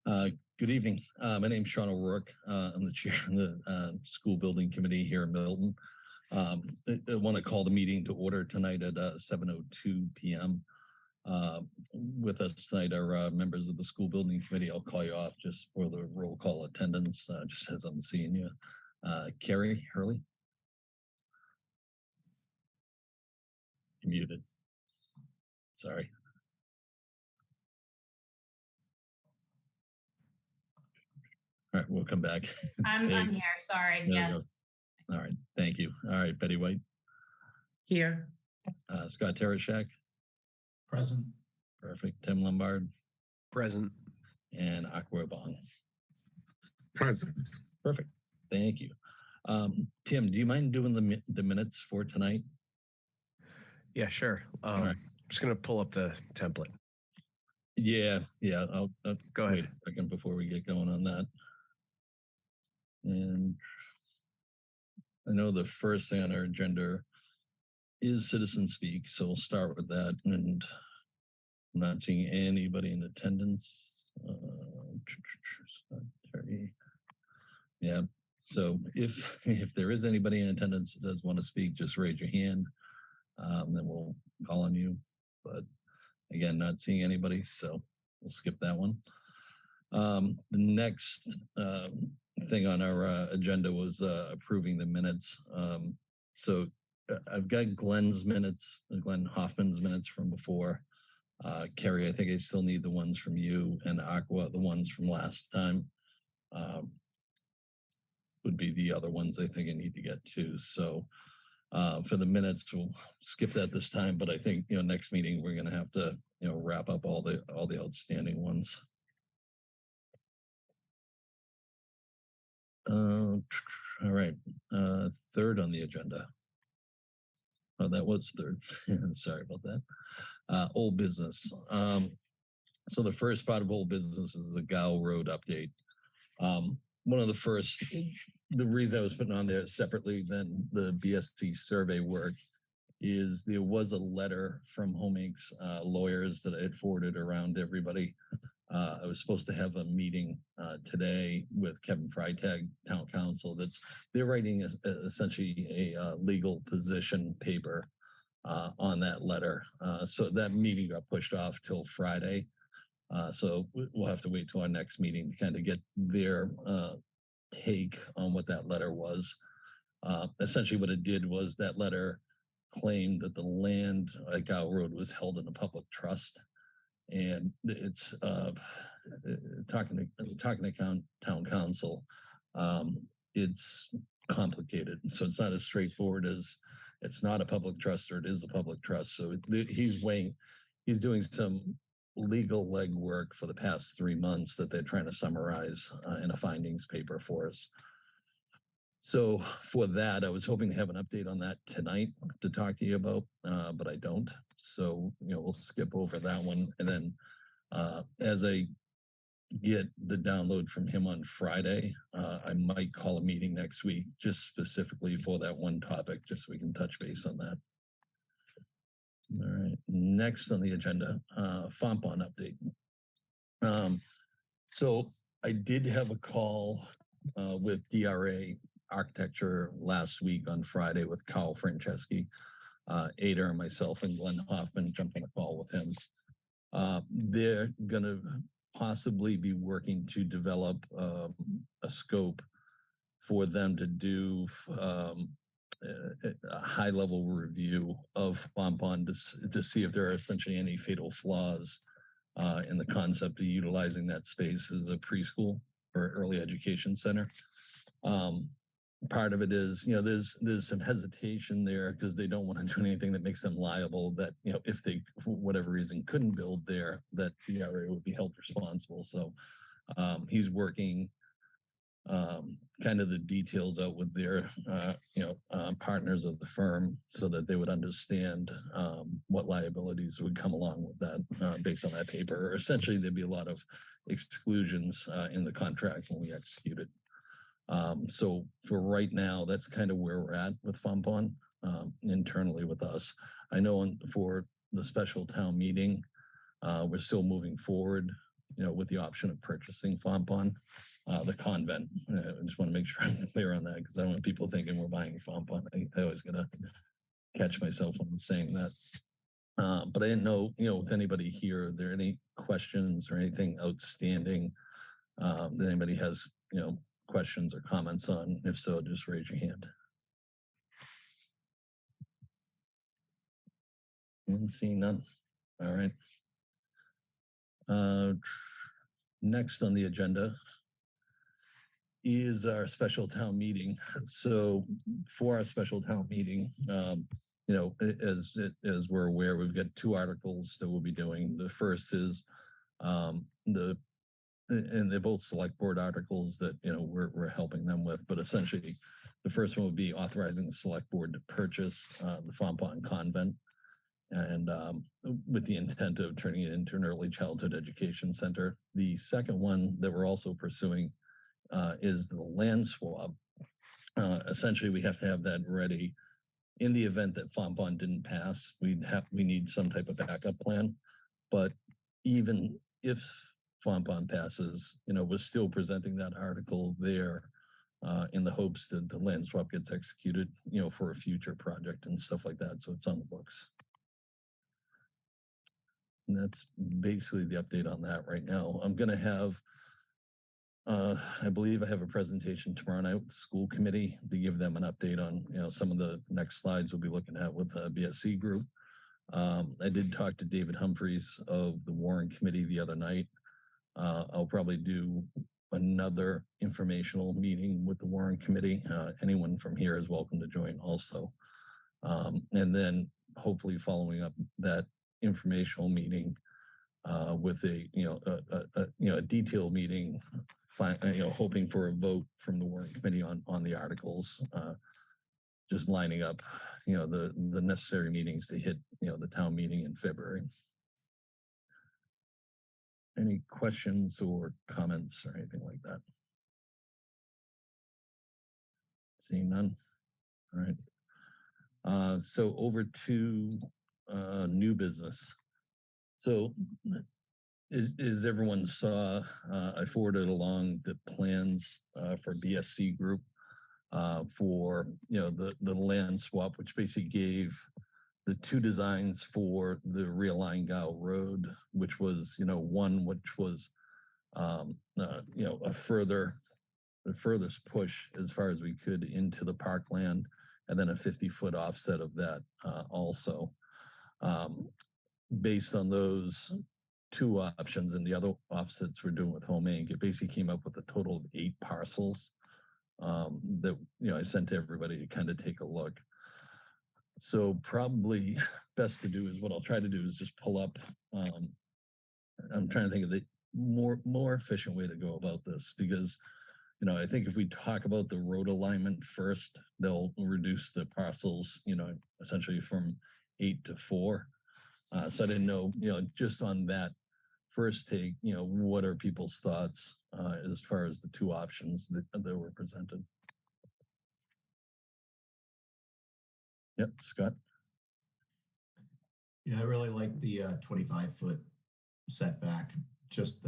Uh, Good evening. My name's Sean O'Rourke. I'm the chair of the school building committee here in Milton. I want to call the meeting to order tonight at 7:02 p.m. With us tonight are members of the school building committee. I'll call you off just for the roll call attendance, just as I'm seeing you. Carrie Hurley. You're muted. Sorry. All right, we'll come back. I'm here. Sorry. Yes. All right. Thank you. All right. Betty White. Here. Scott Tereshak. Present. Perfect. Tim Lombard. Present. And Aqua Bong. Present. Perfect. Thank you. Tim, do you mind doing the minutes for tonight? Yeah, sure. Right. I'm just going to pull up the template. Yeah. I'll go ahead. Wait a second before we get going on that. And I know the first thing on our agenda is citizen speak, so we'll start with that. And I'm not seeing anybody in attendance. Yeah. So if there is anybody in attendance that does want to speak, just raise your hand. Then we'll call on you. But again, not seeing anybody, so we'll skip that one. The next thing on our agenda was approving the minutes. So I've got Glenn Hoffman's minutes from before. Carrie, I think I still need the ones from you, and Aqua, the ones from last time. Would be the other ones I think I need to get to. So for the minutes, we'll skip that this time, but I think next meeting we're going to have to wrap up all the outstanding ones. All right, third on the agenda. Oh, that was third. Sorry about that. Old business. So the first part of old business is the Gow Road update. One of the reason I was putting on there separately than the BSC survey work is there was a letter from Home Inc.'s lawyers that I had forwarded around to everybody. I was supposed to have a meeting today with Kevin Freitag, town council. They're writing essentially a legal position paper on that letter. So that meeting got pushed off till Friday. So we'll have to wait till our next meeting to kind of get their take on what that letter was. Essentially what it did was that letter claimed that the land at Gow Road was held in a public trust. And it's talking to town council. It's complicated, so it's not as straightforward as it's not a public trust or it is a public trust. So he's doing some legal legwork for the past 3 months that they're trying to summarize in a findings paper for us. So for that, I was hoping to have an update on that tonight to talk to you about, but I don't. So, we'll skip over that one. And then as I get the download from him on Friday, I might call a meeting next week just specifically for that one topic, just so we can touch base on that. All right, next on the agenda, Fompon update. So I did have a call with DRA Architecture last week on Friday with Carl Franceschi. Ada and myself and Glenn Hoffman jumped on a call with him. They're going to possibly be working to develop a scope for them to do a high-level review of Fompon to see if there are essentially any fatal flaws in the concept of utilizing that space as a preschool or early education center. Part of it is, there's some hesitation there because they don't want to do anything that makes them liable that, if they, for whatever reason, couldn't build there, that the DRA would be held responsible. So he's working kind of the details out with their, partners of the firm so that they would understand what liabilities would come along with that based on that paper. Or essentially, there'd be a lot of exclusions in the contract when we execute it. So for right now, that's kind of where we're at with Fompon internally with us. I know for the special town meeting, we're still moving forward with the option of purchasing Fompon, the convent. I just want to make sure I'm clear on that because I don't want people thinking we're buying Fompon. I always gotta catch myself when I'm saying that. But I didn't know, with anybody here, are there any questions or anything outstanding that anybody has, questions or comments on? If so, just raise your hand. Seeing none. All right. Next on the agenda is our special town meeting. So for our special town meeting, as we're aware, we've got 2 articles that we'll be doing. The first is and they're both select board articles that we're helping them with, but essentially the first one would be authorizing the select board to purchase the Fompon Convent, and with the intent of turning it into an early childhood education center. The second one that we're also pursuing is the land swap. Essentially, we have to have that ready in the event that Fompon didn't pass. We need some type of backup plan. But even if Fompon passes, we're still presenting that article there in the hopes that the land swap gets executed, for a future project and stuff like that. So it's on the books. And that's basically the update on that right now. I'm going to have, I believe I have a presentation tomorrow night with the school committee to give them an update on, some of the next slides we'll be looking at with the BSC group. I did talk to David Humphreys of the Warren Committee the other night. I'll probably do another informational meeting with the Warren Committee. Anyone from here is welcome to join also. And then hopefully following up that informational meeting with a detailed meeting, hoping for a vote from the Warren Committee on the articles, just lining up, the necessary meetings to hit, the town meeting in February. Any questions or comments or anything like that? Seeing none. All right. So over to new business. So as everyone saw, I forwarded along the plans for BSC group for the land swap, which basically gave the 2 designs for the realigned Gow Road, which was one which was the furthest push as far as we could into the parkland, and then a 50-foot offset of that also. Based on those 2 options and the other offsets we're doing with Home Inc., it basically came up with a total of 8 parcels that I sent to everybody to kind of take a look. So probably best to do is what I'll try to do is just pull up. I'm trying to think of the more efficient way to go about this, because I think if we talk about the road alignment first, they'll reduce the parcels, essentially from 8 to 4. So I didn't know, just on that first take, what are people's thoughts as far as the 2 options that were presented? Yep, Scott. Yeah, I really like the 25-foot setback. Just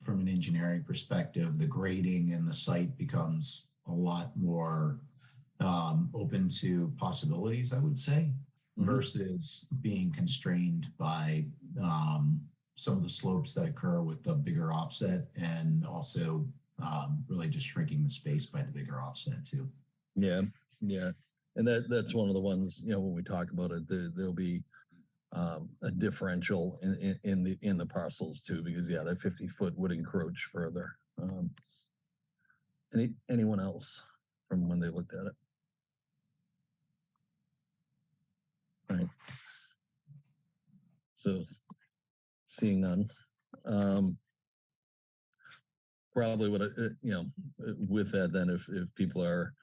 from an engineering perspective, the grading and the site becomes a lot more open to possibilities, I would say, versus being constrained by some of the slopes that occur with the bigger offset, and also really just shrinking the space by the bigger offset too. Yeah. And that's one of the ones, when we talk about it, there'll be a differential in the parcels too, because that 50-foot would encroach further. Anyone else from when they looked at it? All right. So seeing none. Probably what with that, then if people are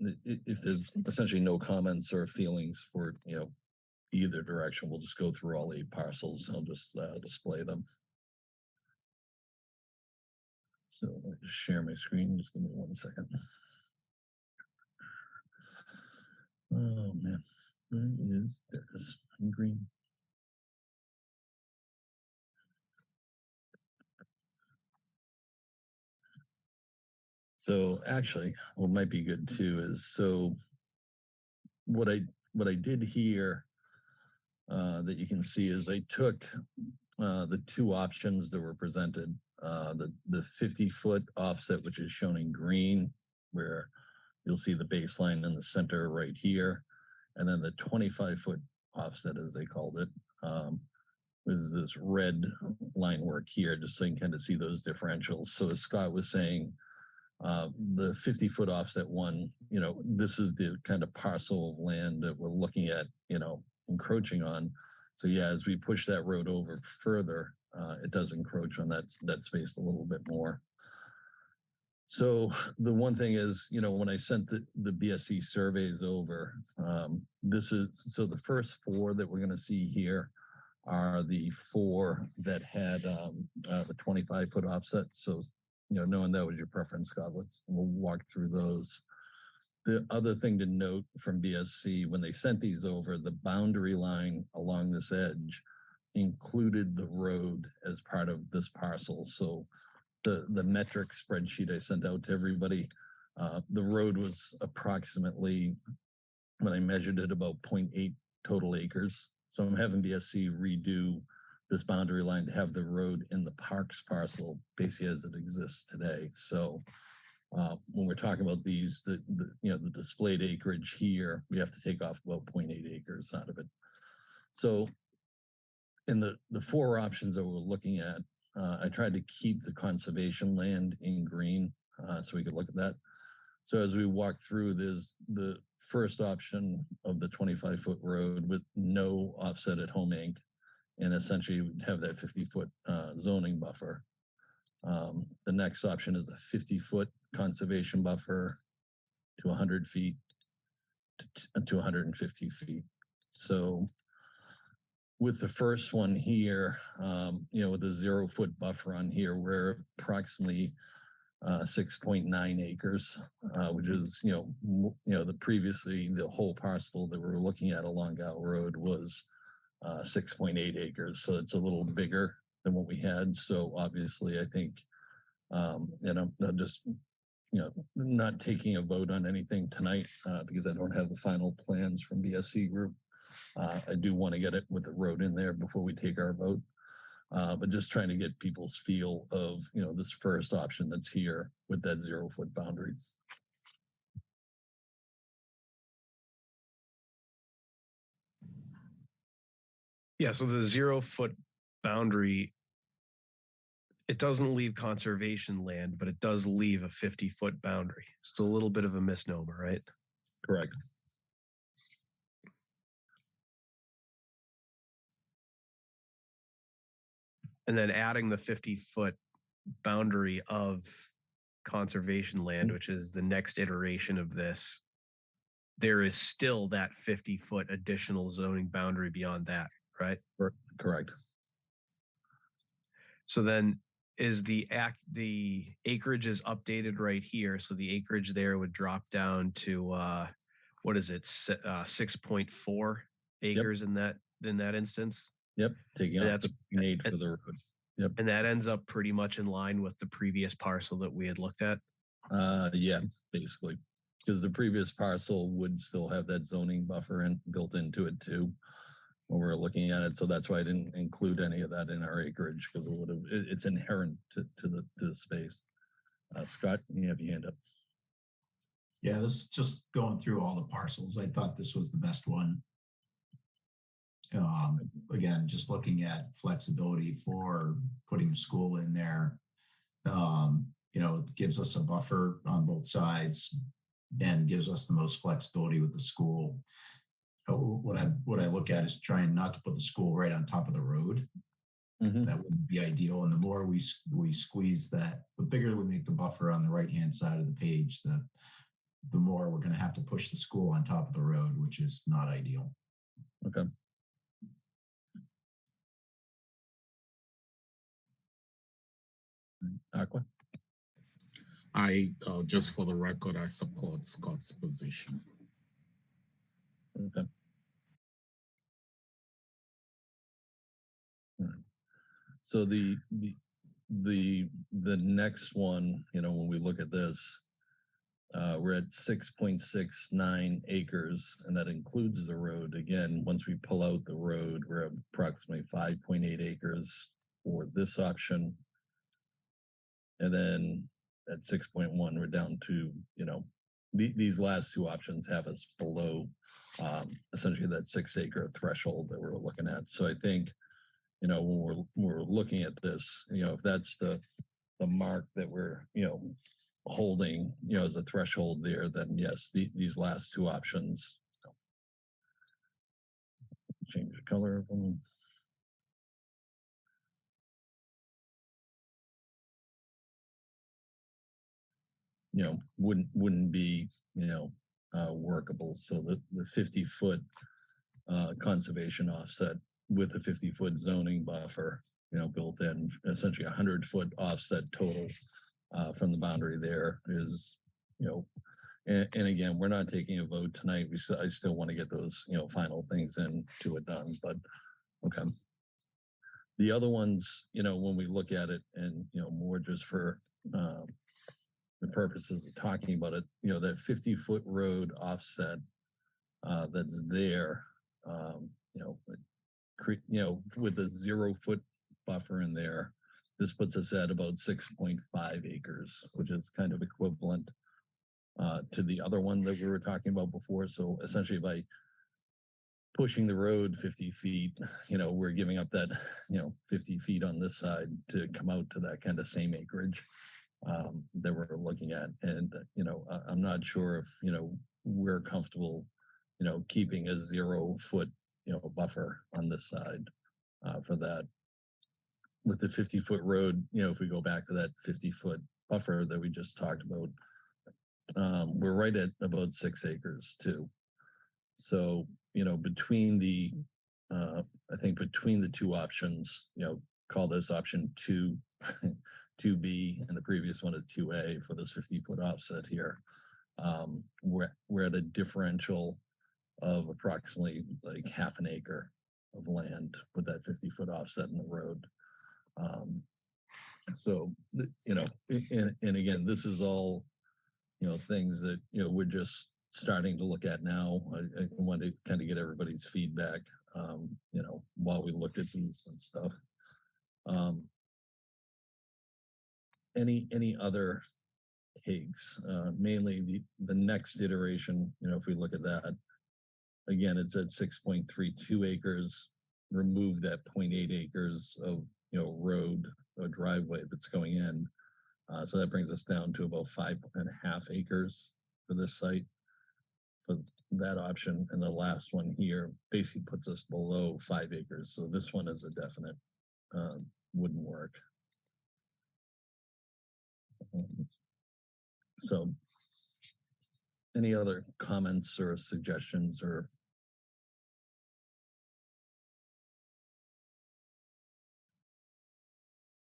if there's essentially no comments or feelings for either direction, we'll just go through all 8 parcels. I'll just display them. So I'll just share my screen. Just give me 1 second. Oh man, where is this green? So actually, what might be good too is so what I did here that you can see is I took the two options that were presented, the 50-foot offset, which is shown in green, where you'll see the baseline in the center right here, and then the 25-foot offset, as they called it, was this red line work here, just so you can kind of see those differentials. So as Scott was saying, the 50-foot offset one, this is the kind of parcel of land that we're looking at, encroaching on. So yeah, as we push that road over further, it does encroach on that space a little bit more. So the one thing is, when I sent the BSC surveys over, so the first four that we're going to see here are the four that had the 25-foot offset. So, knowing that was your preference, Scott, we'll walk through those. The other thing to note from BSC, when they sent these over, the boundary line along this edge included the road as part of this parcel. So the metric spreadsheet I sent out to everybody, the road was approximately, when I measured it, about 0.8 total acres. So I'm having BSC redo this boundary line to have the road in the parks parcel basically as it exists today. So when we're talking about these, the displayed acreage here, we have to take off about 0.8 acres out of it. So in the four options that we're looking at, I tried to keep the conservation land in green so we could look at that. So as we walk through, there's the first option of the 25-foot road with no offset at home inc, and essentially we'd have that 50-foot zoning buffer. The next option is a 50-foot conservation buffer to 100 feet to 150 feet. So with the first one here, with the 0-foot buffer on here, we're approximately 6.9 acres, which is, the whole parcel that we were looking at along Gow Road was 6.8 acres. So it's a little bigger than what we had. So obviously, I think, I'm just, not taking a vote on anything tonight because I don't have the final plans from BSC Group. I do want to get it with the road in there before we take our vote. But just trying to get people's feel of, this first option that's here with that 0-foot boundary. Yeah, so the 0-foot boundary, it doesn't leave conservation land, but it does leave a 50-foot boundary. It's a little bit of a misnomer, right? Correct. And then adding the 50-foot boundary of conservation land, which is the next iteration of this, there is still that 50-foot additional zoning boundary beyond that, right? Correct. So then is the acreage is updated right here. So the acreage there would drop down to what is it, 6.4 acres in that instance? Yep, taking off that's the 8 for the road. Yep. And that ends up pretty much in line with the previous parcel that we had looked at. Yeah, basically, because the previous parcel would still have that zoning buffer built into it too when we're looking at it. So that's why I didn't include any of that in our acreage, because it's inherent to the space. Scott, you have your hand up. Yeah, this is just going through all the parcels. I thought this was the best one. Again, just looking at flexibility for putting school in there, it gives us a buffer on both sides and gives us the most flexibility with the school. What I look at is trying not to put the school right on top of the road. Mm-hmm. That wouldn't be ideal. And the more we squeeze that, the bigger we make the buffer on the right-hand side of the page, the more we're going to have to push the school on top of the road, which is not ideal. Okay. Aqua? Just for the record, I support Scott's position. Okay. All right. So the next one, when we look at this, we're at 6.69 acres, and that includes the road. Again, once we pull out the road, we're at approximately 5.8 acres for this option. And then at 6.1, we're down to, these last two options have us below essentially that 6 acre threshold that we're looking at. So I think, when we're looking at this, if that's the mark that we're, holding, as a threshold there, then yes, these last two options, change the color of them. Wouldn't be, workable. So the 50-foot conservation offset with a 50-foot zoning buffer, built in, essentially 100-foot offset total from the boundary there is, and again, we're not taking a vote tonight. I still want to get those, final things into it done, but okay. The other ones, when we look at it and, more just for the purposes of talking about it, that 50-foot road offset that's there, with a 0-foot buffer in there, this puts us at about 6.5 acres, which is kind of equivalent to the other one that we were talking about before. So essentially by pushing the road 50 feet, we're giving up that, 50 feet on this side to come out to that kind of same acreage that we're looking at. And, I'm not sure if, we're comfortable, keeping a 0-foot, buffer on this side for that. With the 50-foot road, if we go back to that 50-foot buffer that we just talked about, we're right at about 6 acres too. So, between the, I think between the two options, call this option 2, 2B, and the previous one is 2A for this 50-foot offset here. We're at a differential of approximately like half an acre of land with that 50-foot offset in the road. So, and again, this is all, things that, we're just starting to look at now. I want to kind of get everybody's feedback, while we look at these and stuff. Any other takes? Mainly the next iteration, if we look at that, again, it's at 6.32 acres, remove that 0.8 acres of, road or driveway that's going in. So that brings us down to about 5.5 acres for this site for that option. And the last one here basically puts us below 5 acres. So this one is a definite, wouldn't work. So any other comments or suggestions or?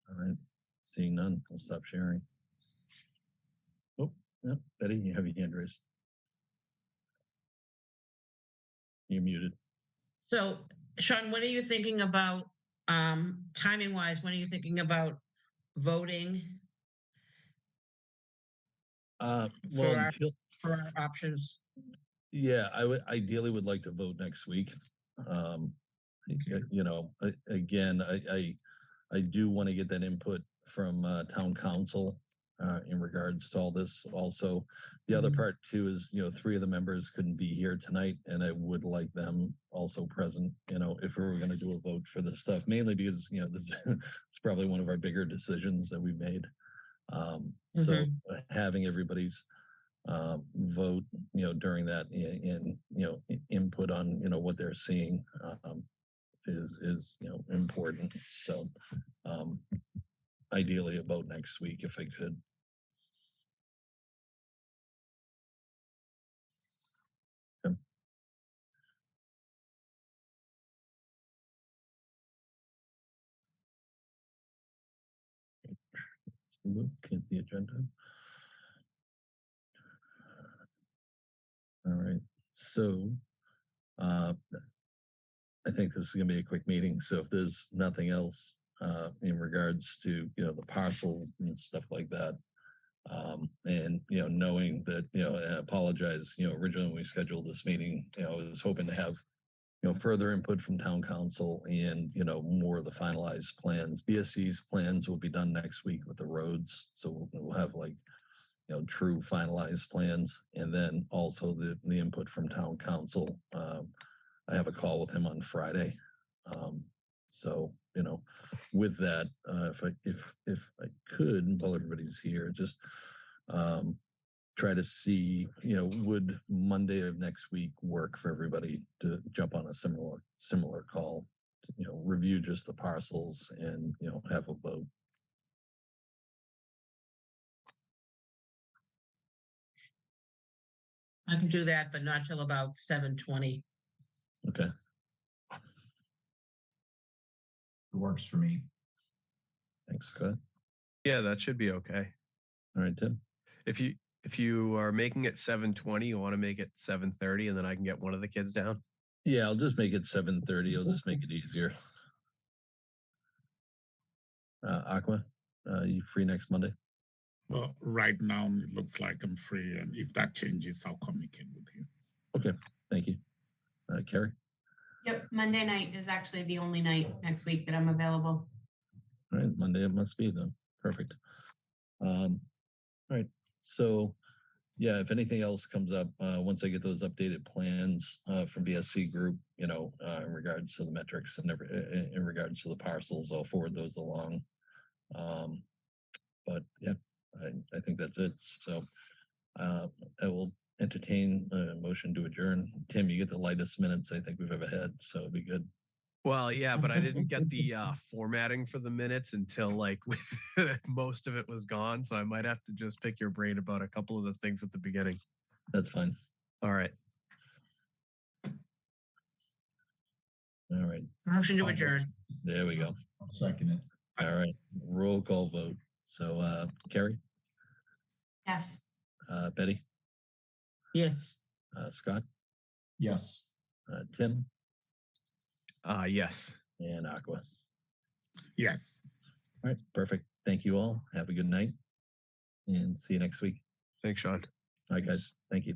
All right, seeing none, I'll stop sharing. Oh, yep, Betty, you have your hand raised. You're muted. So, Sean, what are you thinking about timing wise? When are you thinking about voting Well, for our options? Yeah, I would ideally would like to vote next week. Again, I do want to get that input from town council in regards to all this. Also, the other part too is 3 of the members couldn't be here tonight, and I would like them also present. If we were going to do a vote for this stuff, mainly because this it's probably one of our bigger decisions that we made. So having everybody's vote during that and input on what they're seeing is important. So ideally a vote next week if I could. Okay. Look at the agenda. All right, so I think this is going to be a quick meeting. So if there's nothing else in regards to the parcels and stuff like that, And knowing that, I apologize, originally when we scheduled this meeting, I was hoping to have further input from town council and, more of the finalized plans. BSC's plans will be done next week with the roads. So we'll have like, true finalized plans. And then also the input from town council. I have a call with him on Friday. So, with that, if I could, while everybody's here, just try to see, would Monday of next week work for everybody to jump on a similar call, to, review just the parcels and, have a vote. I can do that, but not till about 7:20. Okay. It works for me. Thanks, Scott. Yeah, that should be okay. All right, Tim. If you are making it 7:20, you want to make it 7:30, and then I can get one of the kids down. Yeah, I'll just make it 7:30. I'll just make it easier. Aqua, you free next Monday? Well, right now it looks like I'm free, and if that changes, I'll communicate with you. Okay, thank you. Carrie? Yep, Monday night is actually the only night next week that I'm available. All right, Monday it must be then. Perfect. All right, so yeah, if anything else comes up, once I get those updated plans from BSC Group, in regards to the metrics and in regards to the parcels, I'll forward those along. But yeah, I think that's it. So I will entertain a motion to adjourn. Tim, you get the lightest minutes I think we've ever had, so it'll be good. Well, yeah, but I didn't get the formatting for the minutes until like most of it was gone. So I might have to just pick your brain about a couple of the things at the beginning. That's fine. All right. All right. Motion to adjourn. There we go. I'll second it. All right. Roll call vote. So Carrie? Yes. Betty? Yes. Scott? Yes. Tim? Yes. And Aqua. Yes. All right. Perfect. Thank you all. Have a good night and see you next week. Thanks, Sean. All right, guys. Thank you.